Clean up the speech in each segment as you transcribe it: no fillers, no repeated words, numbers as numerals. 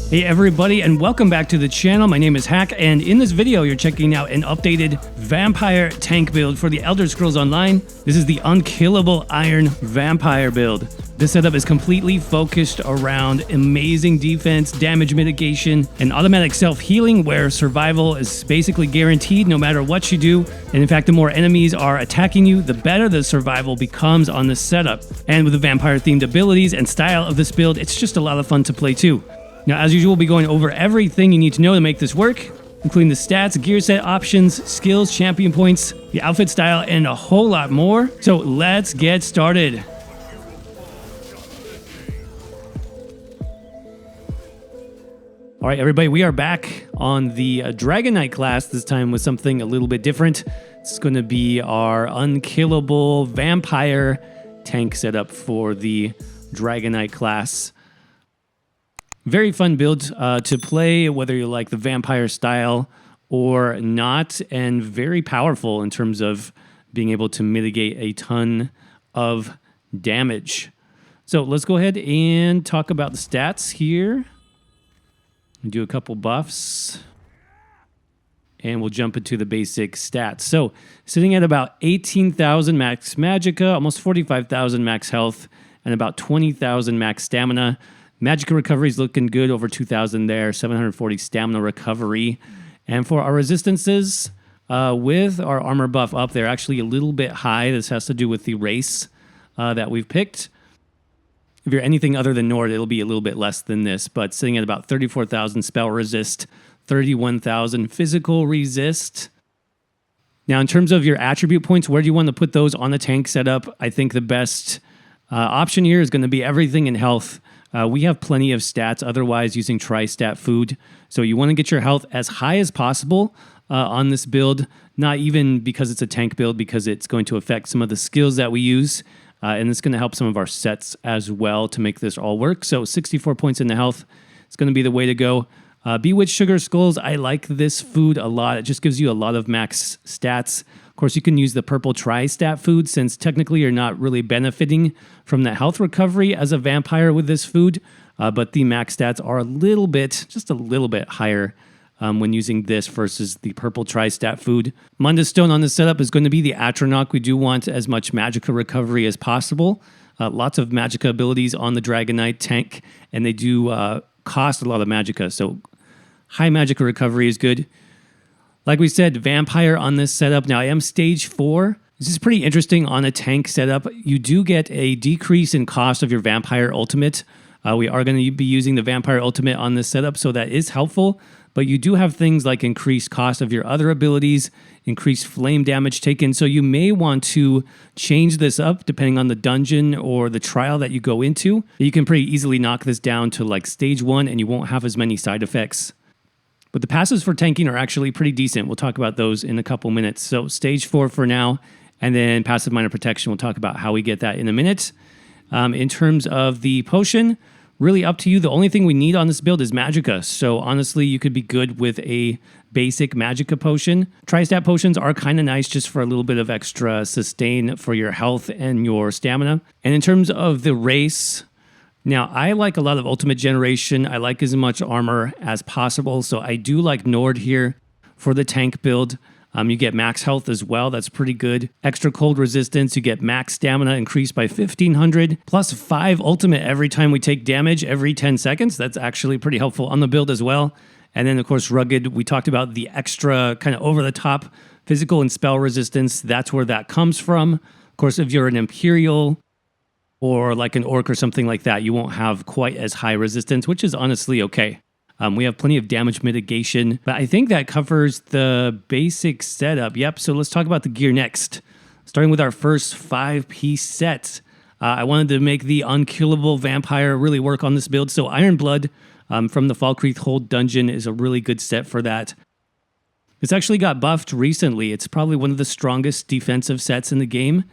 Hey everybody, and welcome back to the channel. My name is Hack, and in this video you're checking out an updated vampire tank build for the Elder Scrolls Online. This is the Unkillable Iron Vampire build. This setup is completely focused around amazing defense, damage mitigation, and automatic self-healing where survival is basically guaranteed no matter what you do. And in fact, the more enemies are attacking you, the better the survival becomes on this setup. And with the vampire-themed abilities and style of this build, it's just a lot of fun to play too. Now, as usual, we'll be going over everything you need to know to make this work, including the stats, gear set options, skills, champion points, the outfit style, and a whole lot more. So let's get started. All right, everybody, we are back on the Dragonknight class, this time with something a little bit different. It's going to be our Unkillable Vampire tank setup for the Dragonknight class. Very fun build to play, whether you like the vampire style or not, and very powerful in terms of being able to mitigate a ton of damage. So let's go ahead and talk about the stats here. Do a couple buffs, and we'll jump into the basic stats. So sitting at about 18,000 max magicka, almost 45,000 max health, and about 20,000 max stamina. Magicka recovery is looking good, over 2,000 there, 740 stamina recovery. And for our resistances, with our armor buff up, they're actually a little bit high. This has to do with the race that we've picked. If you're anything other than Nord, it'll be a little bit less than this, but sitting at about 34,000 spell resist, 31,000 physical resist. Now, in terms of your attribute points, where do you want to put those on the tank setup? I think the best option here is going to be everything in health. We have plenty of stats otherwise using tri-stat food. So you want to get your health as high as possible on this build, not even because it's a tank build, because it's going to affect some of the skills that we use. And it's going to help some of our sets as well to make this all work. So 64 points in the health is going to be the way to go. Bewitched Sugar Skulls, I like this food a lot. It just gives you a lot of max stats. Of course, you can use the purple tri-stat food since technically you're not really benefiting from the health recovery as a vampire with this food, but the max stats are just a little bit higher when using this versus the purple tri-stat food. Mundus Stone on this setup is going to be the Atronach. We do want as much magicka recovery as possible. Lots of magicka abilities on the Dragonknight tank, and they do cost a lot of magicka, so high magicka recovery is good. Like we said, vampire on this setup. Now, I am stage 4. This is pretty interesting on a tank setup. You do get a decrease in cost of your vampire ultimate. We are going to be using the vampire ultimate on this setup, so that is helpful. But you do have things like increased cost of your other abilities, increased flame damage taken. So you may want to change this up depending on the dungeon or the trial that you go into. You can pretty easily knock this down to like stage 1 and you won't have as many side effects. But the passives for tanking are actually pretty decent. We'll talk about those in a couple minutes. So stage 4 for now, and then passive minor protection. We'll talk about how we get that in a minute. In terms of the potion, really up to you. The only thing we need on this build is magicka. So honestly, you could be good with a basic magicka potion. Tri-stat potions are kind of nice just for a little bit of extra sustain for your health and your stamina. And in terms of the race, now, I like a lot of ultimate generation. I like as much armor as possible, so I do like Nord here for the tank build. You get max health as well. That's pretty good. Extra cold resistance. You get max stamina increased by 1,500, plus 5 ultimate every time we take damage every 10 seconds. That's actually pretty helpful on the build as well. And then, of course, rugged. We talked about the extra kind of over-the-top physical and spell resistance. That's where that comes from. Of course, if you're an Imperial or like an orc or something like that, you won't have quite as high resistance, which is honestly okay. We have plenty of damage mitigation, but I think that covers the basic setup. Yep, so let's talk about the gear next. Starting with our first 5-piece set. I wanted to make the Unkillable Vampire really work on this build, so Iron Blood from the Falkreath Hold dungeon is a really good set for that. It's actually got buffed recently. It's probably one of the strongest defensive sets in the game.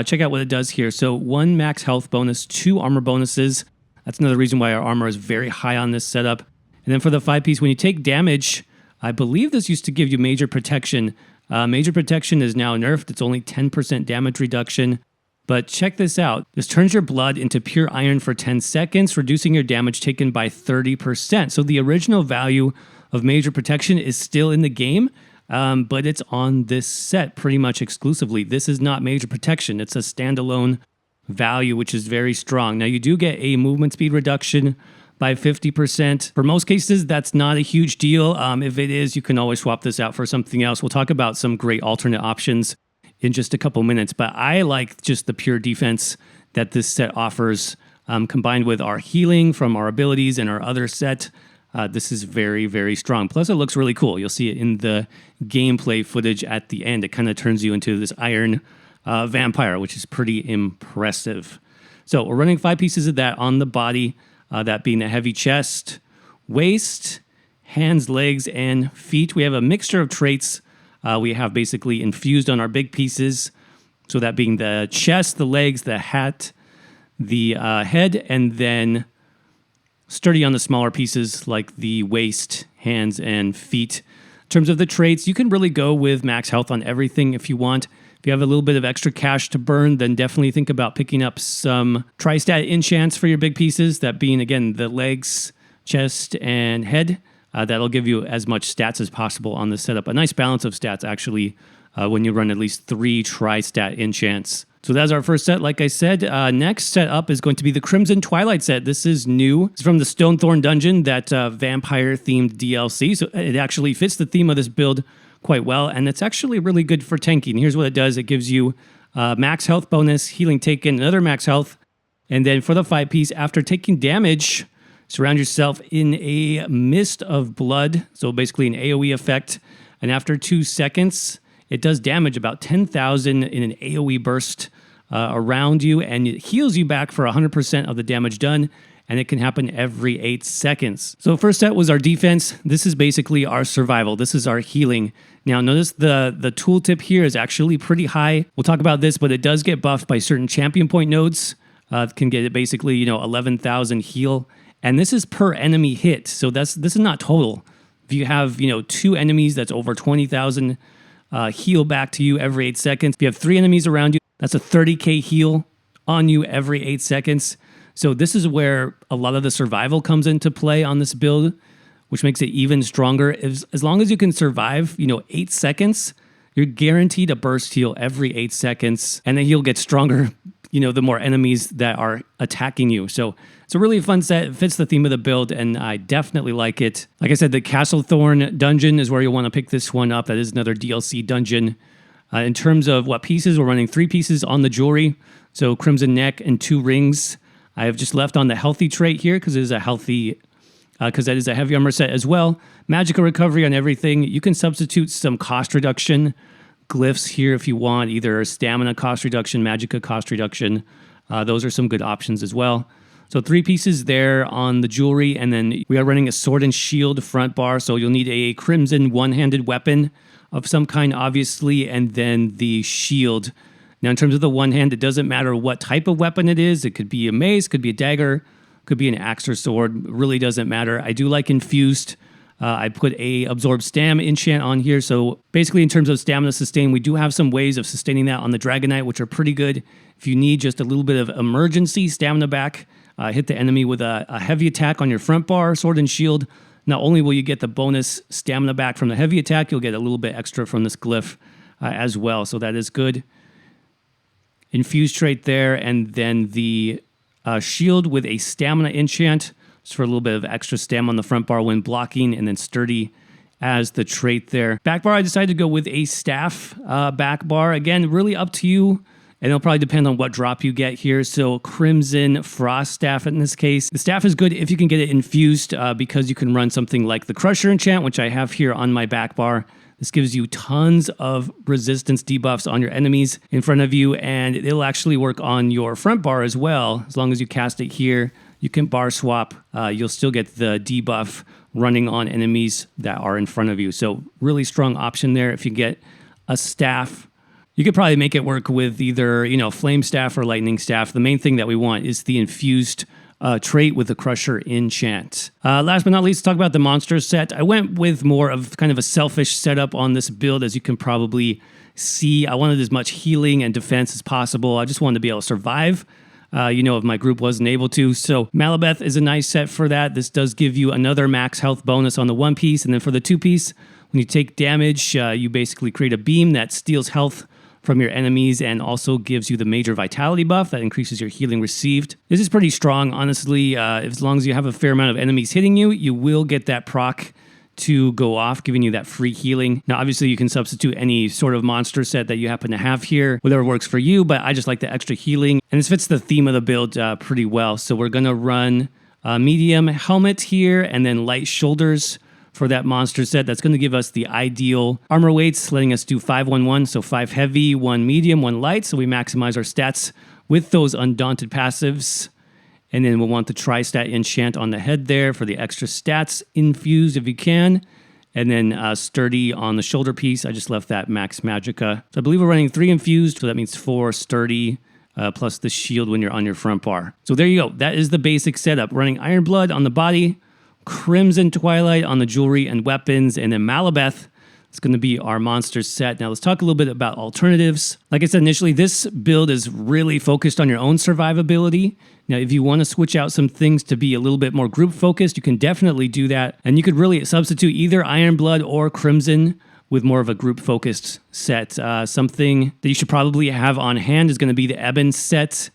Check out what it does here. So 1 max health bonus, 2 armor bonuses. That's another reason why our armor is very high on this setup. And then for the 5-piece, when you take damage, I believe this used to give you major protection. Major protection is now nerfed. It's only 10% damage reduction. But check this out. This turns your blood into pure iron for 10 seconds, reducing your damage taken by 30%. So the original value of Major Protection is still in the game, but it's on this set pretty much exclusively. This is not Major Protection. It's a standalone value, which is very strong. Now, you do get a movement speed reduction by 50%. For most cases, that's not a huge deal. If it is, you can always swap this out for something else. We'll talk about some great alternate options in just a couple minutes, but I like just the pure defense that this set offers, combined with our healing from our abilities and our other set. This is very, very strong. Plus, it looks really cool. You'll see it in the gameplay footage at the end. It kind of turns you into this iron vampire, which is pretty impressive. So we're running 5 pieces of that on the body, that being the heavy chest, waist, hands, legs, and feet. We have a mixture of traits. We have basically infused on our big pieces, so that being the chest, the legs, the hat, the head, and then sturdy on the smaller pieces like the waist, hands, and feet. In terms of the traits, you can really go with max health on everything if you want. If you have a little bit of extra cash to burn, then definitely think about picking up some tri-stat enchants for your big pieces, that being, again, the legs, chest, and head. That'll give you as much stats as possible on the setup. A nice balance of stats, actually, when you run at least 3 tri-stat enchants. So that's our first set, like I said. Next set up is going to be the Crimson Twilight set. This is new. It's from the Stonethorn Dungeon, that vampire-themed DLC. So it actually fits the theme of this build quite well, and it's actually really good for tanking. Here's what it does. It gives you max health bonus, healing taken, another max health, and then for the 5-piece, after taking damage, surround yourself in a mist of blood, so basically an AoE effect, and after 2 seconds, it does damage about 10,000 in an AoE burst around you, and it heals you back for 100% of the damage done, and it can happen every 8 seconds. So first set was our defense. This is basically our survival. This is our healing. Now notice the tooltip here is actually pretty high. We'll talk about this, but it does get buffed by certain champion point nodes. Can get it basically, 11,000 heal. And this is per enemy hit, so this is not total. If you have, 2 enemies, that's over 20,000 heal back to you every 8 seconds. If you have 3 enemies around you, that's a 30k heal on you every 8 seconds. So this is where a lot of the survival comes into play on this build, which makes it even stronger. As long as you can survive, 8 seconds, you're guaranteed a burst heal every 8 seconds, and the heal gets stronger, the more enemies that are attacking you. So it's a really fun set. It fits the theme of the build, and I definitely like it. Like I said, the Castlethorn dungeon is where you'll want to pick this one up. That is another DLC dungeon. In terms of what pieces, we're running 3 pieces on the jewelry. So Crimson Neck and 2 rings. I have just left on the healthy trait here because it is a healthy, because that is a heavy armor set as well. Magical recovery on everything. You can substitute some cost reduction glyphs here if you want, either stamina cost reduction, magicka cost reduction. Those are some good options as well. So 3 pieces there on the jewelry, and then we are running a sword and shield front bar, so you'll need a crimson one-handed weapon of some kind, obviously, and then the shield. Now, in terms of the one hand, it doesn't matter what type of weapon it is. It could be a mace, could be a dagger, could be an axe or sword. It really doesn't matter. I do like infused. I put a absorb stam enchant on here. So basically, in terms of stamina sustain, we do have some ways of sustaining that on the Dragonknight, which are pretty good. If you need just a little bit of emergency stamina back, hit the enemy with a heavy attack on your front bar, sword and shield. Not only will you get the bonus stamina back from the heavy attack, you'll get a little bit extra from this glyph as well. So that is good. Infused trait there, and then the shield with a stamina enchant, just for a little bit of extra stam on the front bar when blocking, and then sturdy as the trait there. Back bar, I decided to go with a staff back bar. Again, really up to you, and it'll probably depend on what drop you get here. So Crimson Frost Staff in this case. The staff is good if you can get it infused because you can run something like the Crusher enchant, which I have here on my back bar. This gives you tons of resistance debuffs on your enemies in front of you, and it'll actually work on your front bar as well. As long as you cast it here, you can bar swap. You'll still get the debuff running on enemies that are in front of you. So really strong option there. If you get a staff, you could probably make it work with either, flame staff or lightning staff. The main thing that we want is the infused trait with the Crusher enchant. Last but not least, talk about the monster set. I went with more of kind of a selfish setup on this build, as you can probably C. I wanted as much healing and defense as possible. I just wanted to be able to survive, if my group wasn't able to. So Malabeth is a nice set for that. This does give you another max health bonus on the 1-piece. And then for the 2-piece, when you take damage, you basically create a beam that steals health from your enemies and also gives you the major vitality buff that increases your healing received. This is pretty strong, honestly. As long as you have a fair amount of enemies hitting you, you will get that proc to go off, giving you that free healing. Now, obviously, you can substitute any sort of monster set that you happen to have here, whatever works for you, but I just like the extra healing. And this fits the theme of the build pretty well. So we're going to run a medium helmet here and then light shoulders for that monster set. That's going to give us the ideal armor weights, letting us do 5-1-1, so 5 heavy, 1 medium, 1 light. So we maximize our stats with those Undaunted passives. And then we'll want the Tri-Stat Enchant on the head there for the extra stats infused if you can. And then Sturdy on the shoulder piece. I just left that Max Magicka. So I believe we're running 3 infused, so that means 4 Sturdy, plus the shield when you're on your front bar. So there you go. That is the basic setup. Running Iron Blood on the body, Crimson Twilight on the jewelry and weapons, and then Malabeth. It's going to be our monster set. Now let's talk a little bit about alternatives. Like I said initially, this build is really focused on your own survivability. Now, if you want to switch out some things to be a little bit more group focused, you can definitely do that. And you could really substitute either Iron Blood or Crimson with more of a group focused set. Something that you should probably have on hand is going to be the Ebon set.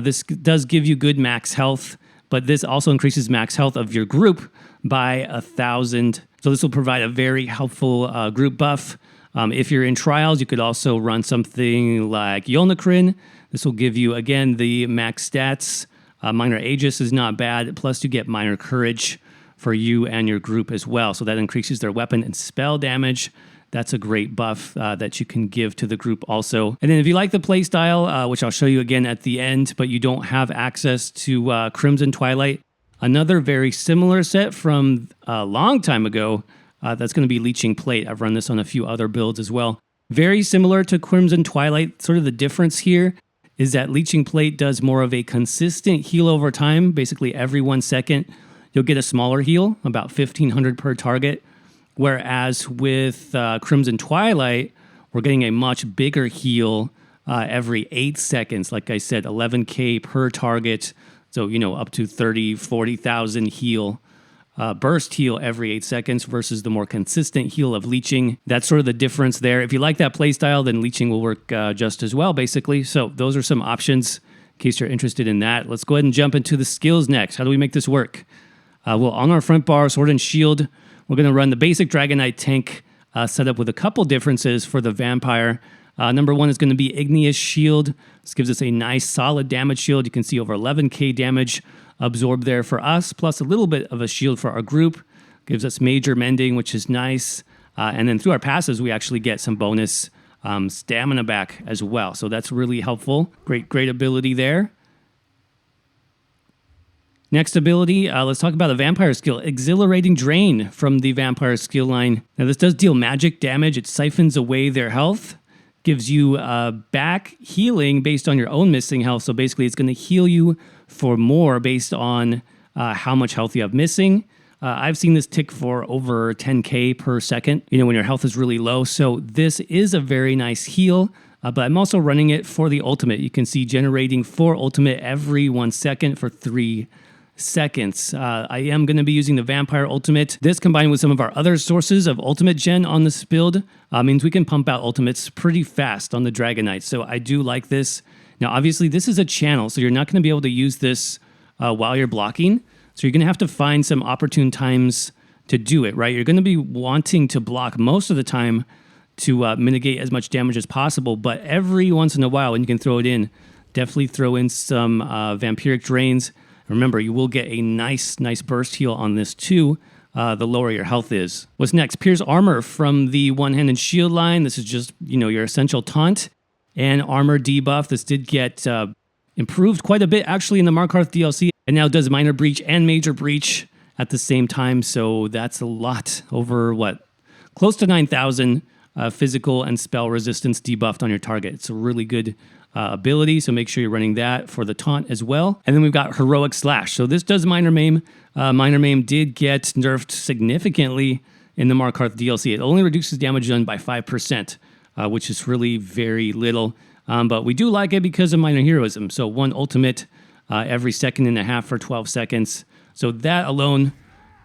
This does give you good max health, but this also increases max health of your group by 1,000. So this will provide a very helpful group buff. If you're in trials, you could also run something like Yolnakrin. This will give you, again, the max stats. Minor Aegis is not bad. Plus, you get Minor Courage for you and your group as well. So that increases their weapon and spell damage. That's a great buff that you can give to the group also. And then if you like the playstyle, which I'll show you again at the end, but you don't have access to Crimson Twilight, another very similar set from a long time ago, that's going to be Leeching Plate. I've run this on a few other builds as well. Very similar to Crimson Twilight. Sort of the difference here is that Leeching Plate does more of a consistent heal over time. Basically, every 1 second, you'll get a smaller heal, about 1,500 per target. Whereas with Crimson Twilight, we're getting a much bigger heal every 8 seconds. Like I said, 11k per target. So, up to 30, 40,000 heal. Burst heal every 8 seconds versus the more consistent heal of Leeching. That's sort of the difference there. If you like that playstyle, then Leeching will work just as well, basically. So those are some options in case you're interested in that. Let's go ahead and jump into the skills next. How do we make this work? Well, on our front bar, Sword and Shield, we're going to run the basic Dragonknight tank setup with a couple differences for the Vampire. Number 1 is going to be Igneous Shield. This gives us a nice solid damage shield. You can see over 11k damage absorbed there for us, plus a little bit of a shield for our group. Gives us major mending, which is nice. And then through our passes, we actually get some bonus stamina back as well. So that's really helpful. Great ability there. Next ability, let's talk about the Vampire skill. Exhilarating Drain from the Vampire skill line. Now this does deal magic damage. It siphons away their health. Gives you back healing based on your own missing health. So basically it's going to heal you for more based on how much health you have missing. I've seen this tick for over 10k per second, when your health is really low. So this is a very nice heal, but I'm also running it for the ultimate. You can see generating 4 ultimate every 1 second for 3 seconds. I am going to be using the Vampire Ultimate. This combined with some of our other sources of Ultimate Gen on this build means we can pump out Ultimates pretty fast on the Dragonknight. So I do like this. Now, obviously, this is a channel, so you're not going to be able to use this while you're blocking. So you're going to have to find some opportune times to do it, right? You're going to be wanting to block most of the time to mitigate as much damage as possible, but every once in a while, when you can throw it in, definitely throw in some Vampiric Drains. Remember, you will get a nice burst heal on this too, the lower your health is. What's next? Pierce Armor from the one-handed shield line. This is just, your essential taunt and armor debuff. This did get improved quite a bit, actually, in the Markarth DLC, and now does Minor Breach and Major Breach at the same time, so that's a lot. Over, close to 9,000 physical and spell resistance debuffed on your target. It's a really good ability, so make sure you're running that for the taunt as well. And then we've got Heroic Slash. So this does Minor Maim. Minor Maim did get nerfed significantly in the Markarth DLC. It only reduces damage done by 5%. which is really very little. But we do like it because of minor heroism. So 1 ultimate every 1.5 seconds for 12 seconds. So that alone,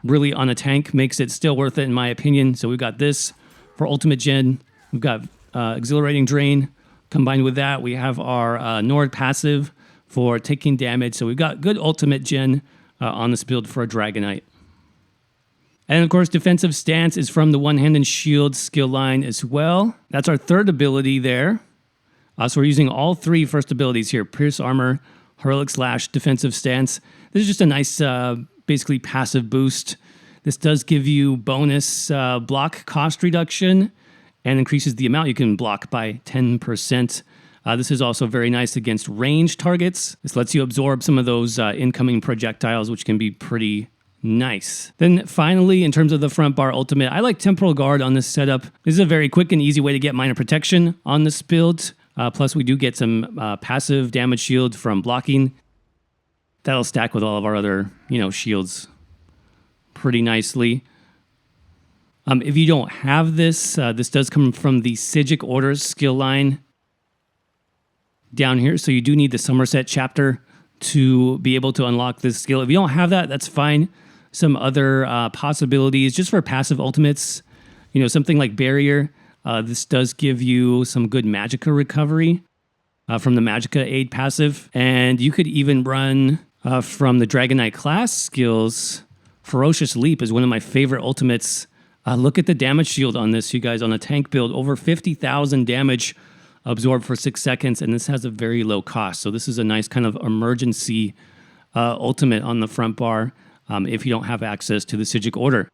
really on a tank, makes it still worth it in my opinion. So we've got this for ultimate gen. We've got Exhilarating Drain. Combined with that, we have our Nord passive for taking damage. So we've got good ultimate gen on this build for a Dragonknight. And of course, Defensive Stance is from the One Hand and Shield skill line as well. That's our 3rd ability there. So we're using all 3 first abilities here. Pierce Armor, Heroic Slash, Defensive Stance. This is just a nice, basically passive boost. This does give you bonus block cost reduction and increases the amount you can block by 10%. This is also very nice against ranged targets. This lets you absorb some of those incoming projectiles, which can be pretty nice. Then finally, in terms of the front bar ultimate, I like Temporal Guard on this setup. This is a very quick and easy way to get minor protection on this build. Plus, we do get some passive damage shield from blocking. That'll stack with all of our other, shields pretty nicely. If you don't have this, this does come from the Psijic Orders skill line down here. So you do need the Somerset chapter to be able to unlock this skill. If you don't have that, that's fine. Some other possibilities just for passive ultimates, something like Barrier. This does give you some good Magicka recovery from the Magicka aid passive. And you could even run from the Dragonknight class skills. Ferocious Leap is one of my favorite ultimates. Look at the damage shield on this, you guys, on a tank build. Over 50,000 damage absorbed for 6 seconds, and this has a very low cost. So this is a nice kind of emergency ultimate on the front bar if you don't have access to the Psijic Order.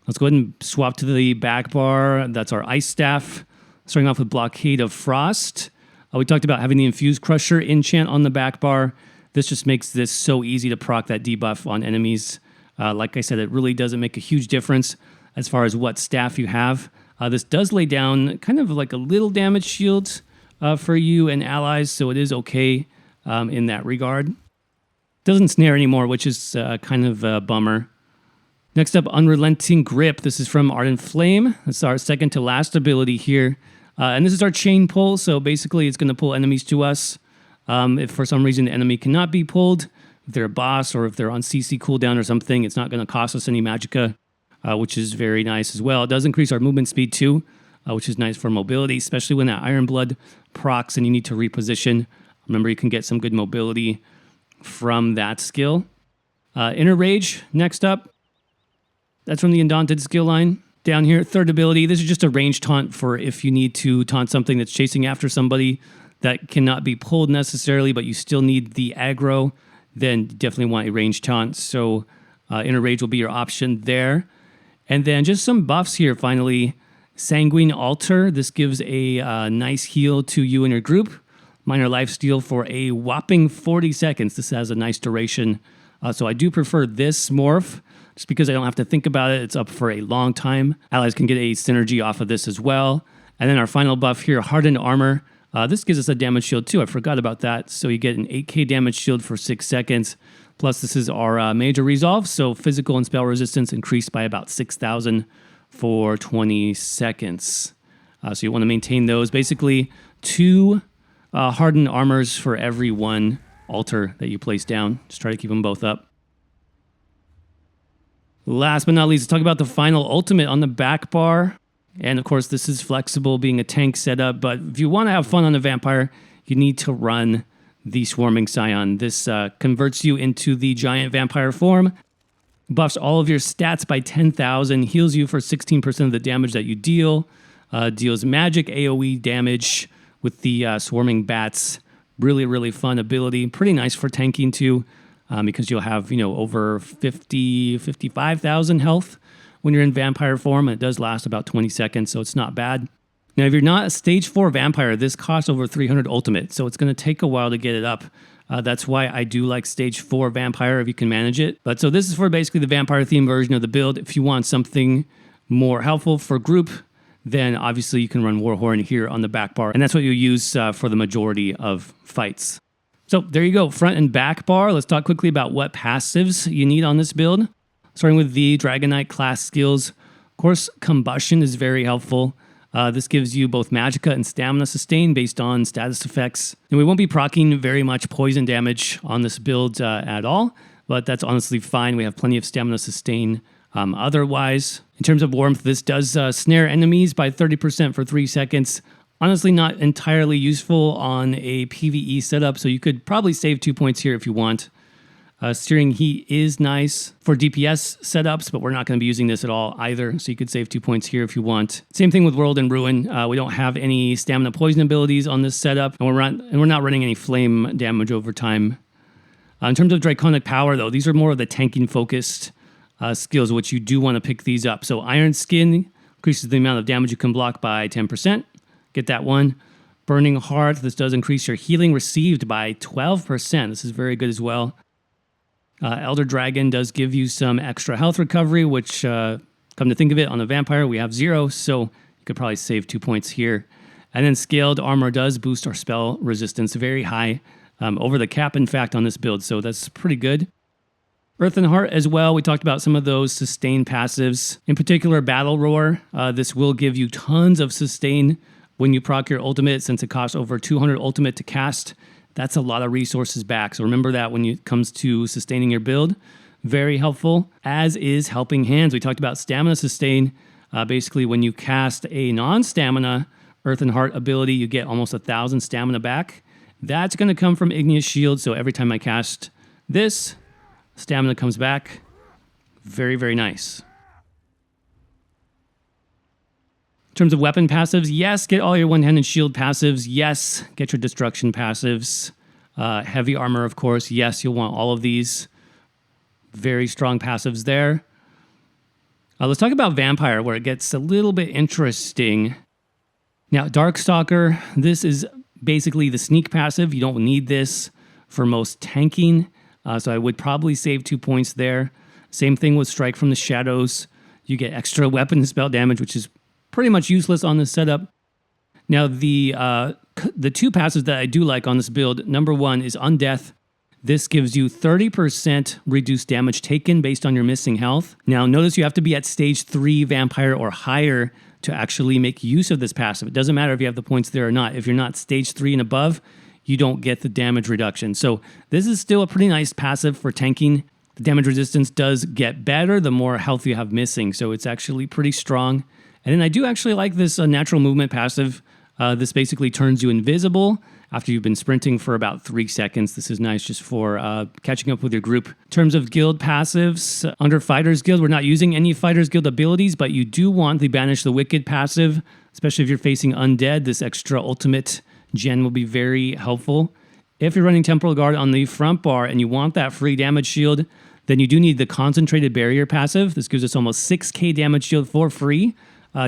Let's go ahead and swap to the back bar. That's our Ice Staff. Starting off with Blockade of Frost. We talked about having the Infused Crusher enchant on the back bar. This just makes this so easy to proc that debuff on enemies. Like I said, it really doesn't make a huge difference as far as what staff you have. This does lay down kind of like a little damage shield for you and allies, so it is okay in that regard. Doesn't snare anymore, which is kind of a bummer. Next up, Unrelenting Grip. This is from Ardent Flame. That's our second to last ability here. And this is our chain pull, so basically it's going to pull enemies to us. If for some reason the enemy cannot be pulled, if they're a boss or if they're on CC cooldown or something, it's not going to cost us any magicka. Which is very nice as well. It does increase our movement speed too, which is nice for mobility, especially when that Iron Blood procs and you need to reposition. Remember, you can get some good mobility from that skill. Inner Rage, next up. That's from the Undaunted skill line. Down here, 3rd ability. This is just a range taunt for if you need to taunt something that's chasing after somebody that cannot be pulled necessarily, but you still need the aggro, then you definitely want a range taunt. So Inner Rage will be your option there. And then just some buffs here, finally. Sanguine Altar. This gives a nice heal to you and your group. Minor lifesteal for a whopping 40 seconds. This has a nice duration. So I do prefer this morph, just because I don't have to think about it. It's up for a long time. Allies can get a synergy off of this as well. And then our final buff here, Hardened Armor. This gives us a damage shield too. I forgot about that. So you get an 8k damage shield for 6 seconds. Plus, this is our major resolve, so physical and spell resistance increased by about 6,000 for 20 seconds. So you want to maintain those. Basically, 2 hardened armors for every 1 altar that you place down. Just try to keep them both up. Last but not least, let's talk about the final ultimate on the back bar. And of course, this is flexible, being a tank setup, but if you want to have fun on the vampire, you need to run the Swarming Scion. This converts you into the giant vampire form, buffs all of your stats by 10,000, heals you for 16% of the damage that you deal, deals magic AoE damage with the Swarming Bats. Really, really fun ability. Pretty nice for tanking too, because you'll have, over 55,000 health when you're in vampire form, and it does last about 20 seconds, so it's not bad. Now, if you're not a stage 4 vampire, this costs over 300 ultimate, so it's going to take a while to get it up. That's why I do like stage 4 vampire if you can manage it. But so this is for basically the vampire theme version of the build. If you want something more helpful for group, then obviously you can run Warhorn here on the back bar, and that's what you use for the majority of fights. So there you go, front and back bar. Let's talk quickly about what passives you need on this build. Starting with the Dragonknight class skills. Of course, Combustion is very helpful. This gives you both magicka and stamina sustain based on status effects. And we won't be proccing very much poison damage on this build at all, but that's honestly fine. We have plenty of stamina sustain otherwise. In terms of warmth, this does snare enemies by 30% for 3 seconds. Honestly, not entirely useful on a PVE setup, so you could probably save 2 points here if you want. Steering heat is nice for DPS setups, but we're not going to be using this at all either, so you could save 2 points here if you want. Same thing with World and Ruin. We don't have any stamina poison abilities on this setup, and we're not running any flame damage over time. In terms of Draconic Power, though, these are more of the tanking-focused skills, which you do want to pick these up. So Iron Skin increases the amount of damage you can block by 10%. Get that one. Burning Heart, this does increase your healing received by 12%. This is very good as well. Elder Dragon does give you some extra health recovery, which, come to think of it, on a vampire, we have 0, so you could probably save 2 points here. And then Scaled Armor does boost our spell resistance very high, over the cap, in fact, on this build, so that's pretty good. Earth and Heart as well, we talked about some of those sustain passives. In particular, Battle Roar, this will give you tons of sustain when you proc your ultimate, since it costs over 200 ultimate to cast. That's a lot of resources back. So remember that when it comes to sustaining your build. Very helpful, as is Helping Hands. We talked about stamina sustain. Basically, when you cast a non-stamina Earth and Heart ability, you get almost 1,000 stamina back. That's going to come from Igneous Shield. So every time I cast this, stamina comes back. Very, very nice. In terms of weapon passives, yes, get all your one-handed shield passives. Yes, get your destruction passives. Heavy armor, of course. Yes, you'll want all of these. Very strong passives there. Let's talk about Vampire, where it gets a little bit interesting. Now, Darkstalker, this is basically the sneak passive. You don't need this for most tanking, so I would probably save 2 points there. Same thing with Strike from the Shadows. You get extra weapon spell damage, which is pretty much useless on this setup. Now, the two passives that I do like on this build, number one is Undeath. This gives you 30% reduced damage taken based on your missing health. Now, notice you have to be at stage 3 Vampire or higher to actually make use of this passive. It doesn't matter if you have the points there or not. If you're not stage 3 and above, you don't get the damage reduction. So this is still a pretty nice passive for tanking. The damage resistance does get better the more health you have missing, so it's actually pretty strong. And then I do actually like this natural movement passive. This basically turns you invisible after you've been sprinting for about 3 seconds. This is nice just for catching up with your group. In terms of guild passives, under Fighters Guild, we're not using any Fighters Guild abilities, but you do want the Banish the Wicked passive, especially if you're facing undead. This extra ultimate gen will be very helpful. If you're running Temporal Guard on the front bar and you want that free damage shield, then you do need the Concentrated Barrier passive. This gives us almost 6k damage shield for free,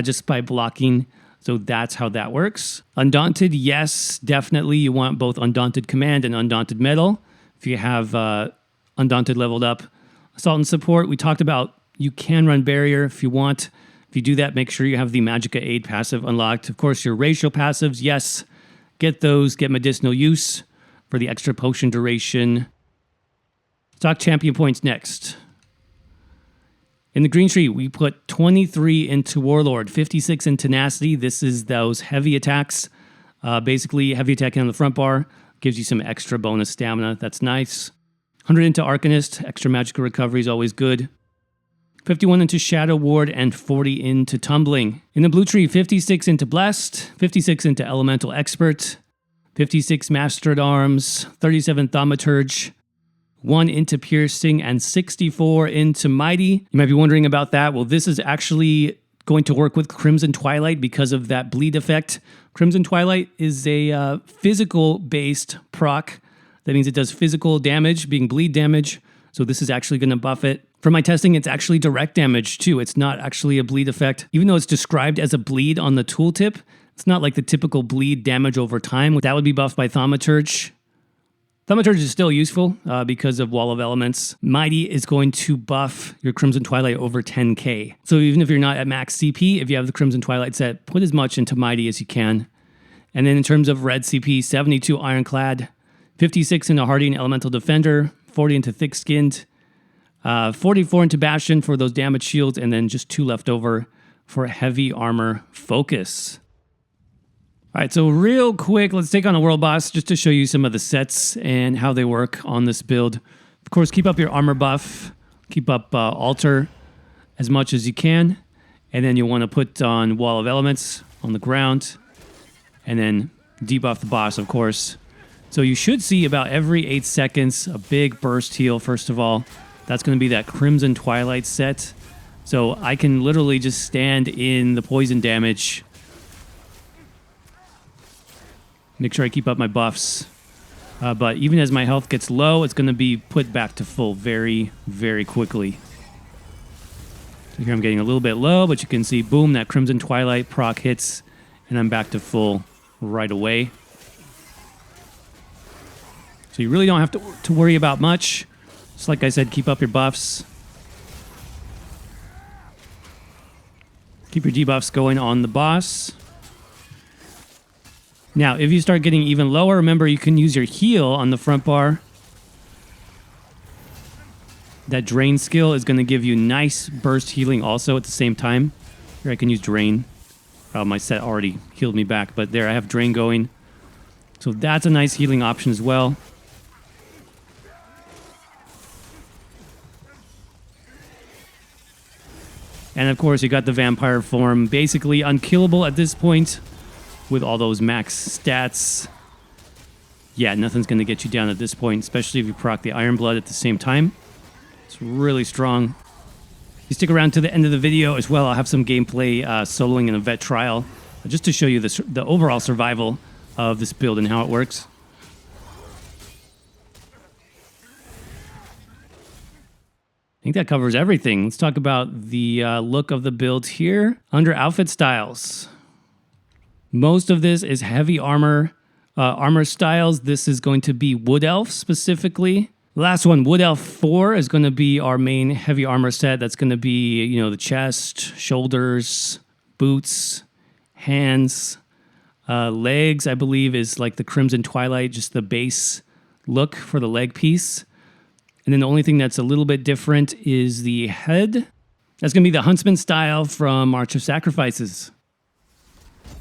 just by blocking. So that's how that works. Undaunted, yes, definitely. You want both Undaunted Command and Undaunted Metal. If you have Undaunted leveled up. Assault and Support, we talked about you can run Barrier if you want. If you do that, make sure you have the Magicka Aid passive unlocked. Of course, your racial passives, yes, get those. Get Medicinal Use for the extra potion duration. Talk champion points next. In the green tree, we put 23 into Warlord, 56 in Tenacity. This is those heavy attacks. Basically, heavy attacking on the front bar gives you some extra bonus stamina. That's nice. 100 into Arcanist. Extra magical recovery is always good. 51 into Shadow Ward and 40 into Tumbling. In the blue tree, 56 into Blessed, 56 into Elemental Expert, 56 Master at Arms, 37 Thaumaturge, 1 into Piercing, and 64 into Mighty. You might be wondering about that. Well, this is actually going to work with Crimson Twilight because of that bleed effect. Crimson Twilight is a physical-based proc. That means it does physical damage, being bleed damage. So this is actually going to buff it. For my testing, it's actually direct damage too. It's not actually a bleed effect. Even though it's described as a bleed on the tooltip, it's not like the typical bleed damage over time. That would be buffed by Thaumaturge. Thaumaturge is still useful because of Wall of Elements. Mighty is going to buff your Crimson Twilight over 10k. So even if you're not at max CP, if you have the Crimson Twilight set, put as much into Mighty as you can. And then in terms of red CP, 72 Ironclad, 56 into Hardy and Elemental Defender, 40 into Thick-Skinned, 44 into Bastion for those damage shields, and then just 2 left over for heavy armor focus. All right, so real quick, let's take on a world boss just to show you some of the sets and how they work on this build. Of course, keep up your armor buff, keep up altar as much as you can, and then you'll want to put on Wall of Elements on the ground, and then debuff the boss, of course. So you should see about every 8 seconds a big burst heal, first of all. That's going to be that Crimson Twilight set. So I can literally just stand in the poison damage. Make sure I keep up my buffs. But even as my health gets low, it's going to be put back to full very, very quickly. So here I'm getting a little bit low, but you can see, boom, that Crimson Twilight proc hits, and I'm back to full right away. So you really don't have to worry about much. Just like I said, keep up your buffs. Keep your debuffs going on the boss. Now, if you start getting even lower, remember you can use your heal on the front bar. That Drain skill is going to give you nice burst healing also at the same time. Here I can use Drain. My set already healed me back, but there I have Drain going. So that's a nice healing option as well. And of course, you got the vampire form, basically unkillable at this point with all those max stats. Yeah, nothing's going to get you down at this point, especially if you proc the Iron Blood at the same time. It's really strong. If you stick around to the end of the video as well, I'll have some gameplay soloing in a vet trial just to show you the overall survival of this build and how it works. I think that covers everything. Let's talk about the look of the build here. Under outfit styles, most of this is heavy armor styles. This is going to be Wood Elf specifically. The last one, Wood Elf 4, is going to be our main heavy armor set. That's going to be, you know, the chest, shoulders, boots, hands, legs, I believe, is like the Crimson Twilight, just the base look for the leg piece. And then the only thing that's a little bit different is the head. That's going to be the Huntsman style from March of Sacrifices.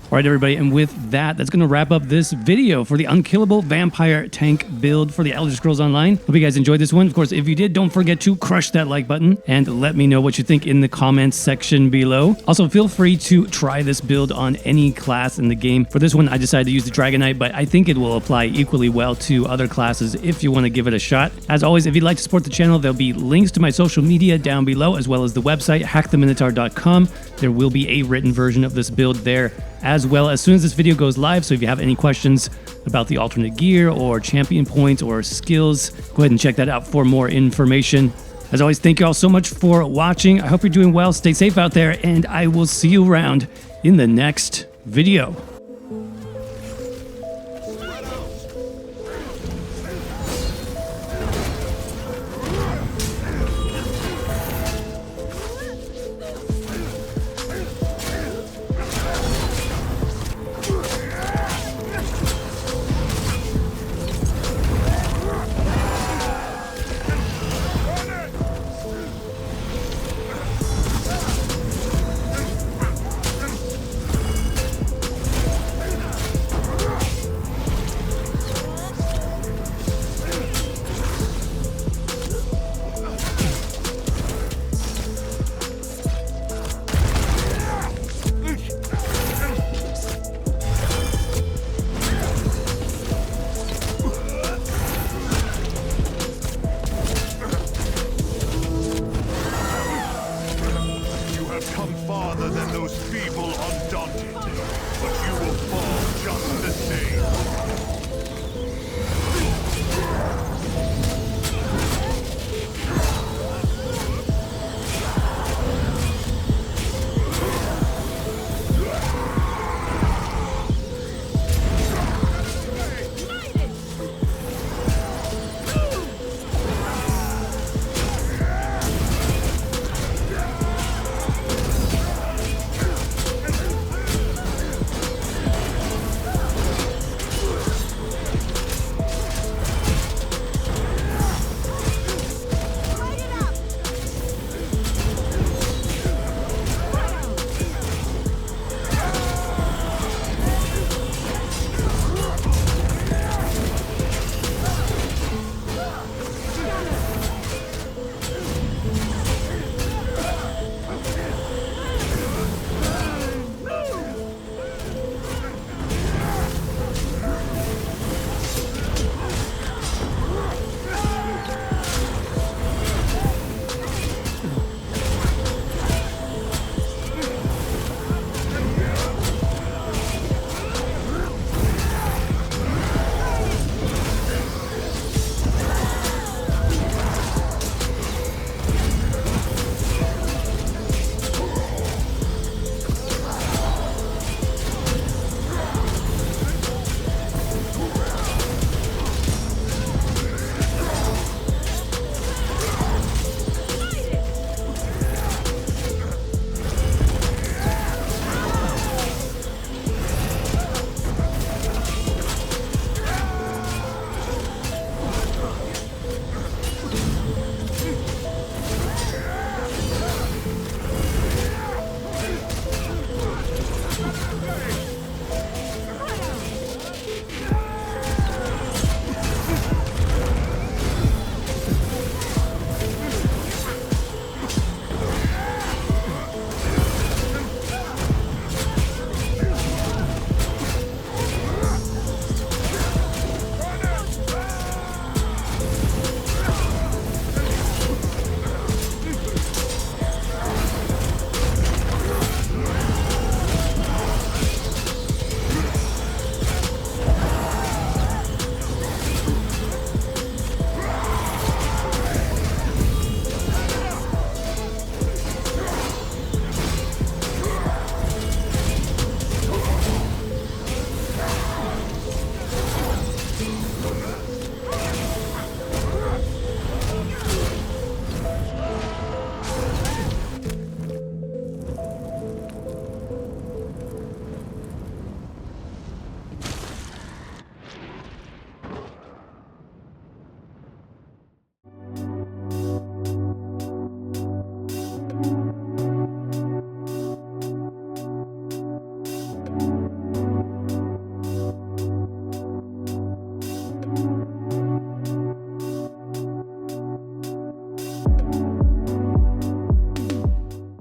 All right, everybody, and with that, that's going to wrap up this video for the Unkillable Vampire Tank build for the Elder Scrolls Online. Hope you guys enjoyed this one. Of course, if you did, don't forget to crush that like button and let me know what you think in the comments section below. Also, feel free to try this build on any class in the game. For this one, I decided to use the Dragonknight, but I think it will apply equally well to other classes if you want to give it a shot. As always, if you'd like to support the channel, there'll be links to my social media down below, as well as the website, hacktheminotaur.com. There will be a written version of this build there as well as soon as this video goes live. So if you have any questions about the alternate gear or champion points or skills, go ahead and check that out for more information. As always, thank you all so much for watching. I hope you're doing well. Stay safe out there, and I will see you around in the next video.